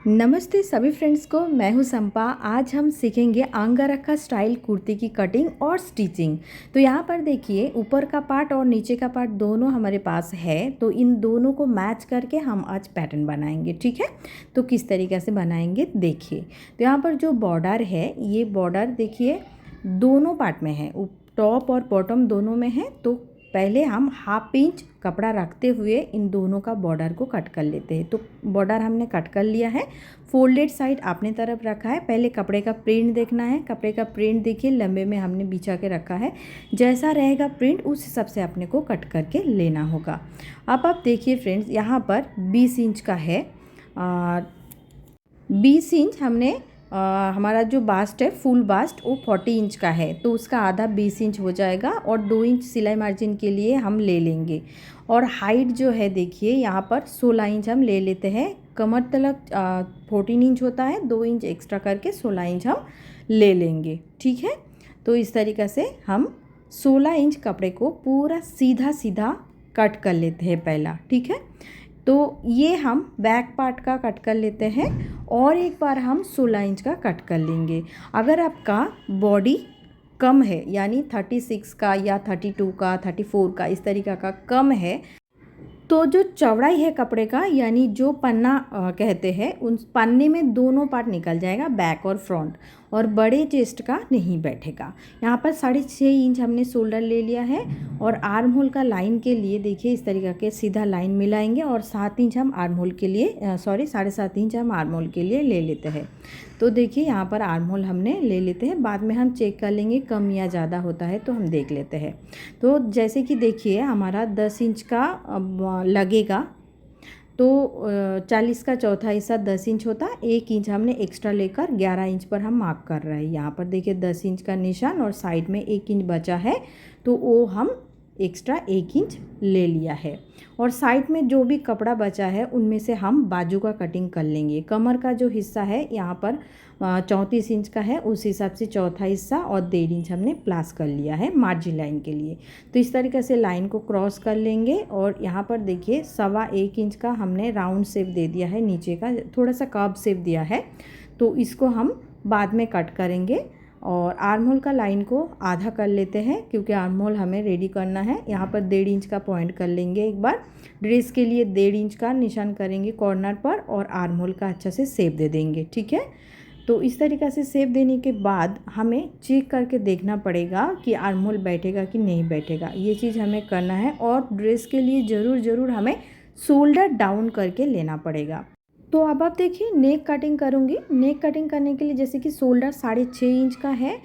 नमस्ते सभी फ्रेंड्स को, मैं हूं संपा। आज हम सीखेंगे अंगरखा स्टाइल कुर्ती की कटिंग और स्टिचिंग। तो यहाँ पर देखिए, ऊपर का पार्ट और नीचे का पार्ट दोनों हमारे पास है। तो इन दोनों को मैच करके हम आज पैटर्न बनाएंगे, ठीक है। तो किस तरीके से बनाएंगे देखिए। तो यहाँ पर जो बॉर्डर है, ये बॉर्डर देखिए दोनों पार्ट में है, टॉप और बॉटम दोनों में है। तो पहले हम हाफ इंच कपड़ा रखते हुए इन दोनों का बॉर्डर को कट कर लेते हैं। तो बॉर्डर हमने कट कर लिया है, फोल्डेड साइड अपने तरफ रखा है। पहले कपड़े का प्रिंट देखना है। कपड़े का प्रिंट देखिए, लंबे में हमने बिछा के रखा है। जैसा रहेगा प्रिंट उस हिसाब से अपने को कट करके लेना होगा। अब आप देखिए फ्रेंड्स, यहाँ पर 20 इंच का है। 20 इंच हमने हमारा जो बास्ट है, फुल बास्ट, वो 40 इंच का है। तो उसका आधा 20 इंच हो जाएगा और 2 इंच सिलाई मार्जिन के लिए हम ले लेंगे। और हाइट जो है देखिए, यहाँ पर 16 इंच हम ले लेते हैं। कमर तलक 14 इंच होता है, 2 इंच एक्स्ट्रा करके 16 इंच हम ले लेंगे, ठीक है। तो इस तरीक़े से हम 16 इंच कपड़े को पूरा सीधा सीधा कट कर लेते हैं पहला, ठीक है। तो ये हम बैक पार्ट का कट कर लेते हैं और एक बार हम 16 इंच का कट कर लेंगे। अगर आपका बॉडी कम है, यानी 36 का या 32 का, 34 का, इस तरीक़ा का कम है, तो जो चौड़ाई है कपड़े का, यानी जो पन्ना कहते हैं, उन पन्ने में दोनों पार्ट निकल जाएगा, बैक और फ्रंट, और बड़े चेस्ट का नहीं बैठेगा। यहाँ पर 6.5 इंच हमने शोल्डर ले लिया है। और आर्म होल का लाइन के लिए देखिए इस तरीक़ा के सीधा लाइन मिलाएंगे और 7 इंच हम आर्म होल के लिए 7.5 इंच हम आर्म होल के लिए ले लेते हैं। तो देखिए यहाँ पर आर्म होल हमने ले लेते हैं। बाद में हम चेक कर लेंगे, कम या ज़्यादा होता है तो हम देख लेते हैं। तो जैसे कि देखिए हमारा 10 इंच का लगेगा, तो 40 का चौथा हिस्सा 10 इंच होता है। 1 इंच हमने एक्स्ट्रा लेकर 11 इंच पर हम मार्क कर रहे हैं। यहाँ पर देखिए 10 इंच का निशान और साइड में 1 इंच बचा है, तो वो हम एक्स्ट्रा 1 इंच ले लिया है। और साइड में जो भी कपड़ा बचा है उनमें से हम बाजू का कटिंग कर लेंगे। कमर का जो हिस्सा है यहाँ पर 34 इंच का है, उस हिसाब से चौथा हिस्सा और 1.5 इंच हमने प्लस कर लिया है मार्जिन लाइन के लिए। तो इस तरीके से लाइन को क्रॉस कर लेंगे। और यहाँ पर देखिए 1.25 इंच का हमने राउंड शेप दे दिया है, नीचे का थोड़ा सा कर्व शेप दिया है, तो इसको हम बाद में कट करेंगे। और आर्म होल का लाइन को आधा कर लेते हैं, क्योंकि आर्म होल हमें रेडी करना है। यहाँ पर 1.5 इंच का पॉइंट कर लेंगे। एक बार ड्रेस के लिए 1.5 इंच का निशान करेंगे कॉर्नर पर और आर्म होल का अच्छा से शेप दे देंगे, ठीक है। तो इस तरीक़े से शेप देने के बाद हमें चेक करके देखना पड़ेगा कि आर्म होल बैठेगा कि नहीं बैठेगा, ये चीज़ हमें करना है। और ड्रेस के लिए ज़रूर हमें शोल्डर डाउन करके लेना पड़ेगा। तो अब आप देखिए, नेक कटिंग करूँगी। नेक कटिंग करने के लिए जैसे कि शोल्डर 6.5 इंच का है,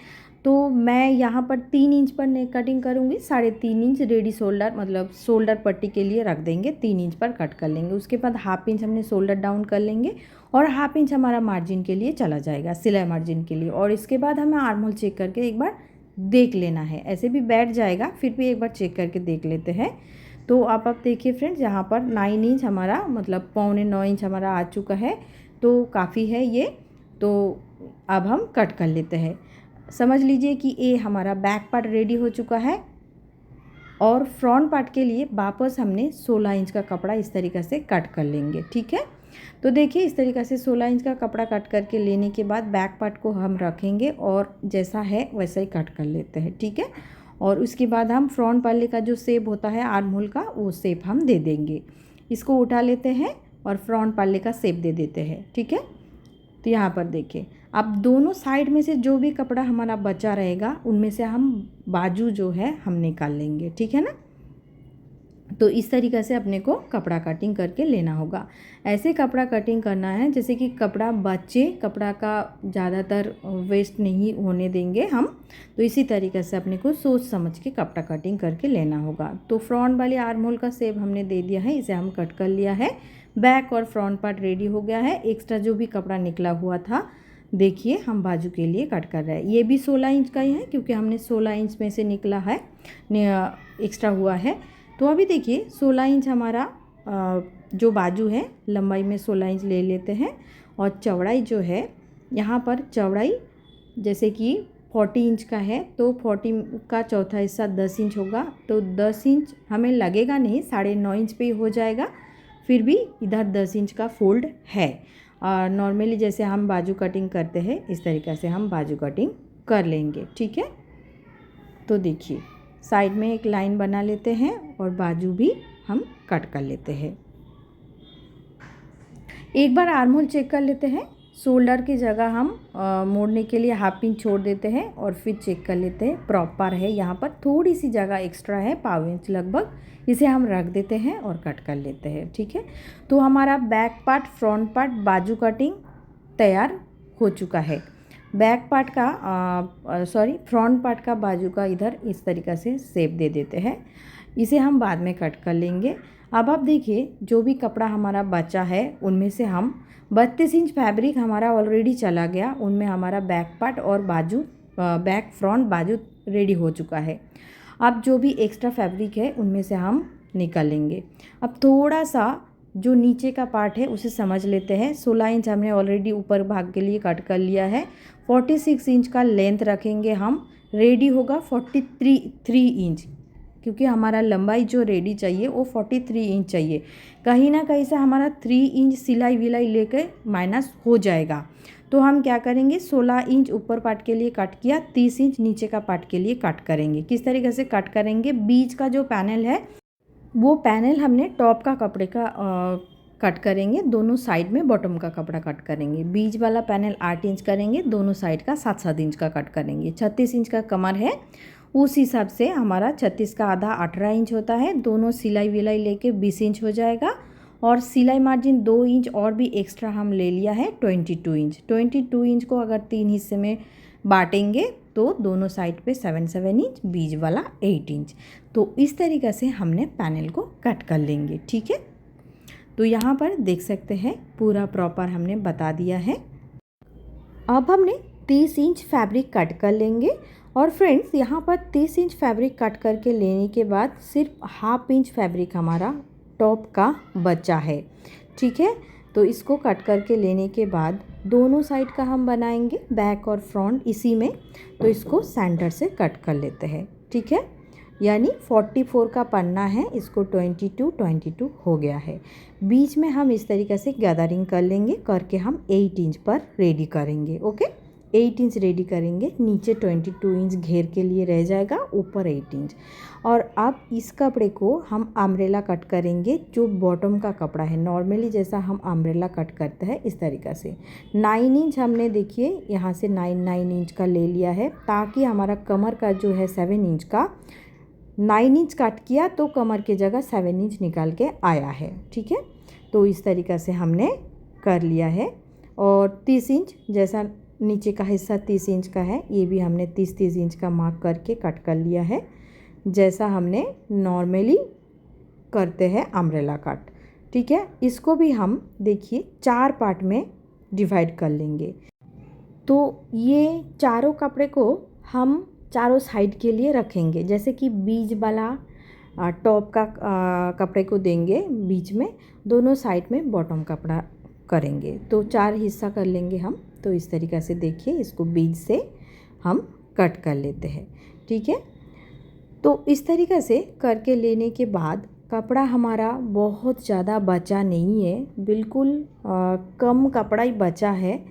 तो मैं यहाँ पर 3 इंच पर नेक कटिंग करूँगी। 3.5 इंच रेडी शोल्डर, मतलब शोल्डर पट्टी के लिए रख देंगे, 3 इंच पर कट कर लेंगे। उसके बाद हाफ इंच हमने शोल्डर डाउन कर लेंगे और हाफ इंच हमारा मार्जिन के लिए चला जाएगा, सिलाई मार्जिन के लिए। और इसके बाद हमें आर्म होल चेक करके एक बार देख लेना है। ऐसे भी बैठ जाएगा, फिर भी एक बार चेक करके देख लेते हैं। तो आप देखिए फ्रेंड्स, यहाँ पर 9 इंच हमारा, मतलब 8.25 इंच हमारा आ चुका है, तो काफ़ी है ये। तो अब हम कट कर लेते हैं। समझ लीजिए कि ये हमारा बैक पार्ट रेडी हो चुका है। और फ्रंट पार्ट के लिए वापस हमने 16 इंच का कपड़ा इस तरीक़े से कट कर लेंगे, ठीक है। तो देखिए इस तरीक़े से 16 इंच का कपड़ा कट करके लेने के बाद बैक पार्ट को हम रखेंगे और जैसा है वैसा ही कट कर लेते हैं, ठीक है। और उसके बाद हम फ्रंट पल्ले का जो शेप होता है आर्म होल का, वो शेप हम दे देंगे। इसको उठा लेते हैं और फ्रंट पल्ले का शेप दे देते हैं, ठीक है। तो यहाँ पर देखिए, अब दोनों साइड में से जो भी कपड़ा हमारा बचा रहेगा उनमें से हम बाजू जो है हम निकाल लेंगे, ठीक है ना। तो इस तरीक़े से अपने को कपड़ा कटिंग करके लेना होगा। ऐसे कपड़ा कटिंग करना है जैसे कि कपड़ा बचे, कपड़ा का ज़्यादातर वेस्ट नहीं होने देंगे हम। तो इसी तरीक़े से अपने को सोच समझ के कपड़ा कटिंग करके लेना होगा। तो फ्रंट वाले आर्म होल का शेप हमने दे दिया है, इसे हम कट कर लिया है। बैक और फ्रंट पार्ट रेडी हो गया है। एक्स्ट्रा जो भी कपड़ा निकला हुआ था देखिए हम बाजू के लिए कट कर रहे हैं। ये भी 16 इंच का ही है, क्योंकि हमने 16 इंच में से निकला है, एक्स्ट्रा हुआ है। तो अभी देखिए 16 इंच हमारा जो बाजू है, लंबाई में 16 इंच ले लेते हैं। और चौड़ाई जो है, यहाँ पर चौड़ाई जैसे कि 40 इंच का है, तो 40 का चौथा हिस्सा 10 इंच होगा। तो 10 इंच हमें लगेगा नहीं, 9.5 इंच पे ही हो जाएगा। फिर भी इधर 10 इंच का फोल्ड है। नॉर्मली जैसे हम बाजू कटिंग करते हैं इस तरीक़े से हम बाजू कटिंग कर लेंगे। ठीक है, तो देखिए साइड में एक लाइन बना लेते हैं और बाजू भी हम कट कर लेते हैं। एक बार आर्म होल चेक कर लेते हैं। शोल्डर की जगह हम मोड़ने के लिए हाफ इंच छोड़ देते हैं और फिर चेक कर लेते हैं प्रॉपर है। यहाँ पर थोड़ी सी जगह एक्स्ट्रा है, पाव इंच लगभग, इसे हम रख देते हैं और कट कर लेते हैं। ठीक है, तो हमारा बैक पार्ट, फ्रंट पार्ट, बाजू कटिंग तैयार हो चुका है। बैक पार्ट का फ्रंट पार्ट का बाजू का इधर इस तरीक़े से शेप दे देते हैं, इसे हम बाद में कट कर लेंगे। अब आप देखिए जो भी कपड़ा हमारा बचा है उनमें से हम 32 इंच फैब्रिक हमारा ऑलरेडी चला गया, उनमें हमारा बैक पार्ट और बाजू बैक फ्रंट बाजू रेडी हो चुका है। अब जो भी एक्स्ट्रा फैब्रिक है उनमें से हम निकालेंगे। अब थोड़ा सा जो नीचे का पार्ट है उसे समझ लेते हैं। 16 इंच हमने ऑलरेडी ऊपर भाग के लिए कट कर लिया है। 46 इंच का लेंथ रखेंगे हम, रेडी होगा 43 इंच, क्योंकि हमारा लंबाई जो रेडी चाहिए वो 43 इंच चाहिए। कहीं ना कहीं से हमारा 3 इंच सिलाई विलाई लेकर माइनस हो जाएगा। तो हम क्या करेंगे, 16 इंच ऊपर पार्ट के लिए कट किया, 30 इंच नीचे का पार्ट के लिए कट करेंगे। किस तरीके से कट करेंगे, बीच का जो पैनल है वो पैनल हमने टॉप का कपड़े का कट करेंगे, दोनों साइड में बॉटम का कपड़ा कट करेंगे। बीच वाला पैनल 8 इंच करेंगे, दोनों साइड का 7-7 इंच का कट करेंगे। 36 इंच का कमर है, उस हिसाब से हमारा 36 का आधा 18 इंच होता है। दोनों सिलाई विलाई लेके 20 इंच हो जाएगा और सिलाई मार्जिन 2 इंच और भी एक्स्ट्रा हम ले लिया है 22 इंच। 22 इंच को अगर 3 हिस्से में बांटेंगे तो दोनों साइड पे 7 इंच, बीच वाला 8 इंच। तो इस तरीक़े से हमने पैनल को कट कर लेंगे। ठीक है, तो यहाँ पर देख सकते हैं पूरा प्रॉपर हमने बता दिया है। अब हमने 30 इंच फैब्रिक कट कर लेंगे और फ्रेंड्स यहाँ पर 30 इंच फैब्रिक कट करके लेने के बाद सिर्फ हाफ इंच फैब्रिक हमारा टॉप का बचा है। ठीक है, तो इसको कट करके लेने के बाद दोनों साइड का हम बनाएंगे, बैक और फ्रंट इसी में। तो इसको सेंटर से कट कर लेते हैं। ठीक है, यानी 44 का पन्ना है, इसको 22 हो गया है। बीच में हम इस तरीक़े से गैदरिंग कर लेंगे, करके हम 8 इंच पर रेडी करेंगे। ओके, 8 इंच रेडी करेंगे, नीचे 22 इंच घेर के लिए रह जाएगा, ऊपर 8 इंच। और अब इस कपड़े को हम अम्ब्रेला कट करेंगे, जो बॉटम का कपड़ा है नॉर्मली जैसा हम अम्ब्रेला कट करते हैं इस तरीक़े से। 9 इंच हमने देखिए यहाँ से 9 इंच का ले लिया है, ताकि हमारा कमर का जो है 7 इंच का 9 इंच कट किया तो कमर की जगह 7 इंच निकाल के आया है। ठीक है, तो इस तरीक़े से हमने कर लिया है। और 30 इंच जैसा नीचे का हिस्सा 30 इंच का है, ये भी हमने 30 इंच का मार्क करके कट कर लिया है, जैसा हमने नॉर्मली करते हैं अम्ब्रेला कट। ठीक है, इसको भी हम देखिए 4 पार्ट में डिवाइड कर लेंगे। तो ये चारों कपड़े को हम चारों साइड के लिए रखेंगे, जैसे कि बीच वाला टॉप का कपड़े को देंगे बीच में, दोनों साइड में बॉटम कपड़ा करेंगे। तो 4 हिस्सा कर लेंगे हम। तो इस तरीक़े से देखिए इसको बीच से हम कट कर लेते हैं। ठीक है, तो इस तरीक़े से करके लेने के बाद कपड़ा हमारा बहुत ज़्यादा बचा नहीं है, बिल्कुल कम कपड़ा ही बचा है,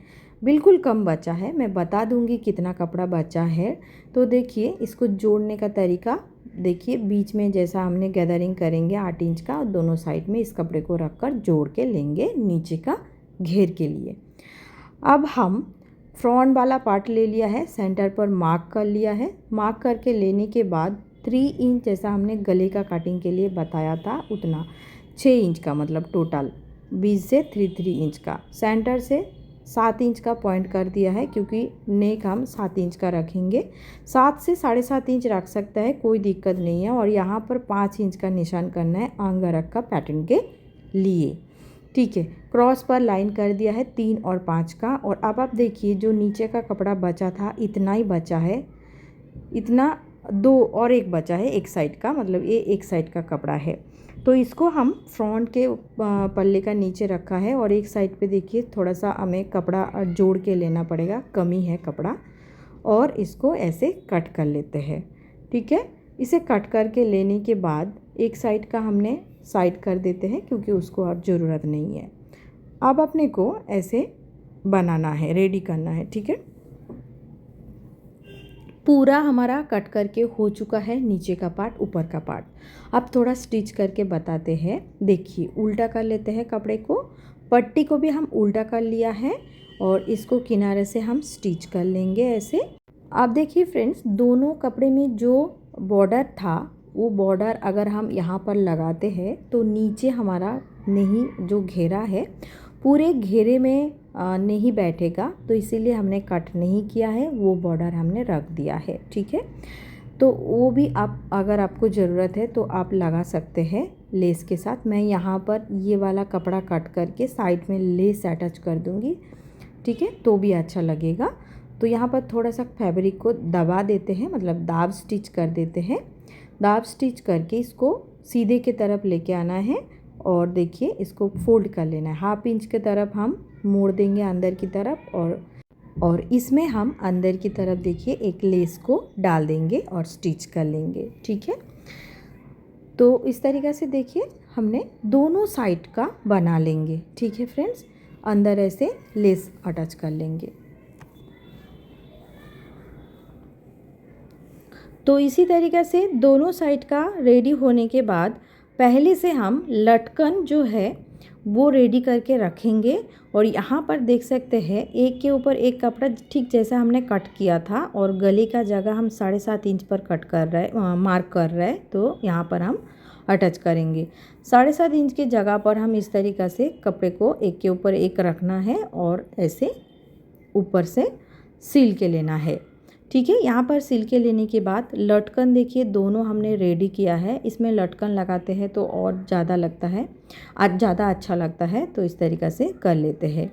बिल्कुल कम बचा है। मैं बता दूंगी कितना कपड़ा बचा है। तो देखिए इसको जोड़ने का तरीका देखिए, बीच में जैसा हमने गैदरिंग करेंगे 8 इंच का, दोनों साइड में इस कपड़े को रखकर जोड़ के लेंगे नीचे का घेर के लिए। अब हम फ्रंट वाला पार्ट ले लिया है, सेंटर पर मार्क कर लिया है। मार्क करके लेने के बाद 3 इंच जैसा हमने गले का कटिंग के लिए बताया था उतना 6 इंच का, मतलब टोटल बीच से 3 इंच का, सेंटर से 7 इंच का पॉइंट कर दिया है, क्योंकि नेक हम 7 इंच का रखेंगे। 7 से 7.5 इंच रख सकता है, कोई दिक्कत नहीं है। और यहाँ पर 5 इंच का निशान करना है अंगरख का पैटर्न के लिए। ठीक है, क्रॉस पर लाइन कर दिया है 3 और 5 का। और अब आप देखिए जो नीचे का कपड़ा बचा था इतना ही बचा है, इतना 2 और 1 बचा है एक साइड का, मतलब ये एक साइड का कपड़ा है। तो इसको हम फ्रंट के पल्ले का नीचे रखा है और एक साइड पे देखिए थोड़ा सा हमें कपड़ा जोड़ के लेना पड़ेगा, कमी है कपड़ा, और इसको ऐसे कट कर लेते हैं। ठीक है, इसे कट करके लेने के बाद एक साइड का हमने साइड कर देते हैं, क्योंकि उसको अब ज़रूरत नहीं है। अब अपने को ऐसे बनाना है, रेडी करना है, ठीक है। पूरा हमारा कट करके हो चुका है, नीचे का पार्ट, ऊपर का पार्ट। अब थोड़ा स्टिच करके बताते हैं। देखिए, उल्टा कर लेते हैं कपड़े को, पट्टी को भी हम उल्टा कर लिया है और इसको किनारे से हम स्टिच कर लेंगे ऐसे। आप देखिए फ्रेंड्स, दोनों कपड़े में जो बॉर्डर था वो बॉर्डर अगर हम यहाँ पर लगाते हैं तो नीचे हमारा नहीं, जो घेरा है पूरे घेरे में नहीं बैठेगा, तो इसीलिए हमने कट नहीं किया है, वो बॉर्डर हमने रख दिया है, ठीक है। तो वो भी आप, अगर आपको ज़रूरत है तो आप लगा सकते हैं लेस के साथ। मैं यहाँ पर ये वाला कपड़ा कट करके साइड में लेस अटैच कर दूँगी, ठीक है, तो भी अच्छा लगेगा। तो यहाँ पर थोड़ा सा फैब्रिक को दबा देते हैं, मतलब दाब स्टिच कर देते हैं। दाब स्टिच करके इसको सीधे की तरफ लेके आना है और देखिए इसको फोल्ड कर लेना है। 1/2 इंच की तरफ हम मोड़ देंगे अंदर की तरफ और इसमें हम अंदर की तरफ देखिए एक लेस को डाल देंगे और स्टिच कर लेंगे, ठीक है। तो इस तरीक़े से देखिए हमने दोनों साइड का बना लेंगे, ठीक है फ्रेंड्स। अंदर ऐसे लेस अटैच कर लेंगे। तो इसी तरीक़े से दोनों साइड का रेडी होने के बाद पहले से हम लटकन जो है वो रेडी करके रखेंगे। और यहाँ पर देख सकते हैं एक के ऊपर एक कपड़ा ठीक जैसा हमने कट किया था और गले का जगह हम 7.5 इंच पर कट कर रहे, मार्क कर रहे हैं, तो यहाँ पर हम अटैच करेंगे। 7.5 इंच की जगह पर हम इस तरीक़ा से कपड़े को एक के ऊपर एक रखना है और ऐसे ऊपर से सील के लेना है, ठीक है। यहाँ पर सिल के लेने के बाद लटकन देखिए दोनों हमने रेडी किया है। इसमें लटकन लगाते हैं तो और ज़्यादा लगता है, आज ज़्यादा अच्छा लगता है, तो इस तरीक़ा से कर लेते हैं।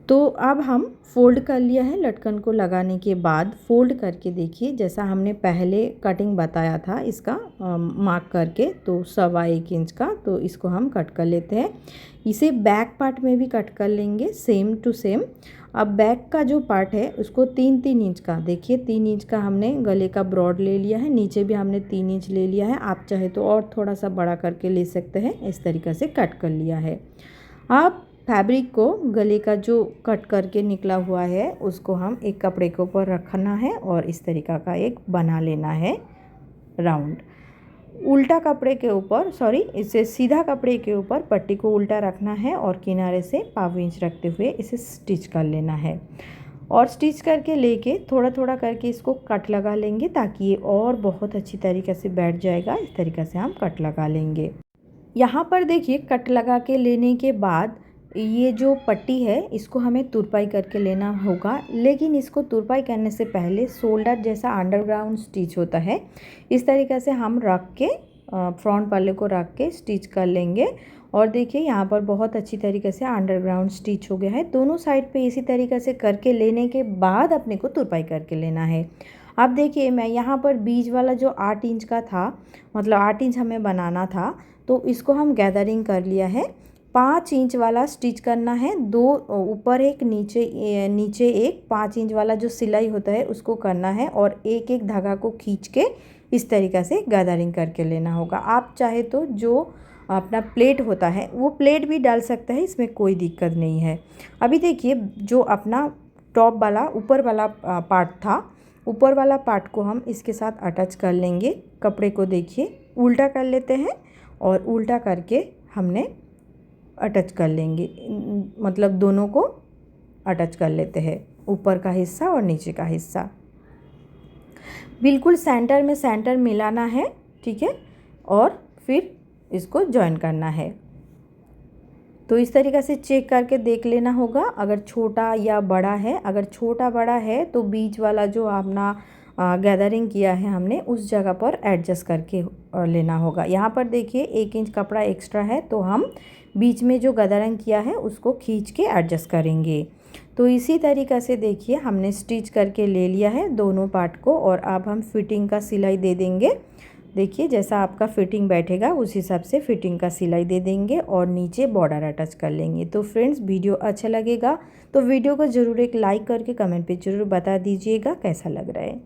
तो अब हम फोल्ड कर लिया है। लटकन को लगाने के बाद फोल्ड करके देखिए जैसा हमने पहले कटिंग बताया था इसका मार्क करके, तो 1.25 इंच का, तो इसको हम कट कर लेते हैं। इसे बैक पार्ट में भी कट कर लेंगे सेम टू सेम। अब बैक का जो पार्ट है उसको 3-3 इंच का, देखिए 3 इंच का हमने गले का ब्रॉड ले लिया है, नीचे भी हमने 3 इंच ले लिया है। आप चाहे तो और थोड़ा सा बड़ा करके ले सकते हैं, इस तरीक़े से कट कर लिया है। अब फैब्रिक को गले का जो कट करके निकला हुआ है उसको हम एक कपड़े के ऊपर रखना है और इस तरीक़ा का एक बना लेना है राउंड। उल्टा कपड़े के ऊपर, सॉरी, इसे सीधा कपड़े के ऊपर पट्टी को उल्टा रखना है और किनारे से 1/2 इंच रखते हुए इसे स्टिच कर लेना है। और स्टिच करके लेके थोड़ा थोड़ा करके इसको कट लगा लेंगे ताकि ये और बहुत अच्छी तरीक़े से बैठ जाएगा। इस तरीक़े से हम कट लगा लेंगे। यहाँ पर देखिए कट लगा के लेने के बाद ये जो पट्टी है इसको हमें तुरपाई करके लेना होगा, लेकिन इसको तुरपाई करने से पहले शोल्डर जैसा अंडरग्राउंड स्टिच होता है, इस तरीक़े से हम रख के फ्रंट पल्ले को रख के स्टिच कर लेंगे। और देखिए यहाँ पर बहुत अच्छी तरीक़े से अंडरग्राउंड स्टिच हो गया है। दोनों साइड पे इसी तरीक़े से करके लेने के बाद अपने को तुरपाई करके लेना है। अब देखिए मैं यहाँ पर बीच वाला जो 8 इंच का था, मतलब 8 इंच हमें बनाना था, तो इसको हम गैदरिंग कर लिया है। 5 इंच वाला स्टिच करना है, 2 ऊपर एक नीचे एक 5 इंच वाला जो सिलाई होता है उसको करना है और एक एक धागा को खींच के इस तरीक़े से गैदरिंग करके लेना होगा। आप चाहे तो जो अपना प्लेट होता है वो प्लेट भी डाल सकते हैं, इसमें कोई दिक्कत नहीं है। अभी देखिए जो अपना टॉप वाला ऊपर वाला पार्ट था, ऊपर वाला पार्ट को हम इसके साथ अटैच कर लेंगे। कपड़े को देखिए उल्टा कर लेते हैं और उल्टा करके हमने अटैच कर लेंगे, मतलब दोनों को अटैच कर लेते हैं, ऊपर का हिस्सा और नीचे का हिस्सा बिल्कुल सेंटर में सेंटर मिलाना है, ठीक है। और फिर इसको जॉइन करना है। तो इस तरीक़े से चेक करके देख लेना होगा अगर छोटा या बड़ा है। अगर छोटा बड़ा है तो बीच वाला जो अपना गैदरिंग किया है हमने उस जगह पर एडजस्ट करके लेना होगा। यहाँ पर देखिए 1 इंच कपड़ा एक्स्ट्रा है, तो हम बीच में जो गैदरिंग किया है उसको खींच के एडजस्ट करेंगे। तो इसी तरीक़े से देखिए हमने स्टिच करके ले लिया है दोनों पार्ट को और अब हम फिटिंग का सिलाई दे देंगे। देखिए जैसा आपका फिटिंग बैठेगा उस हिसाब से फिटिंग का सिलाई दे देंगे और नीचे बॉर्डर अटैच कर लेंगे। तो फ्रेंड्स वीडियो अच्छा लगेगा तो वीडियो को ज़रूर एक लाइक करके कमेंट पे ज़रूर बता दीजिएगा कैसा लग रहा है।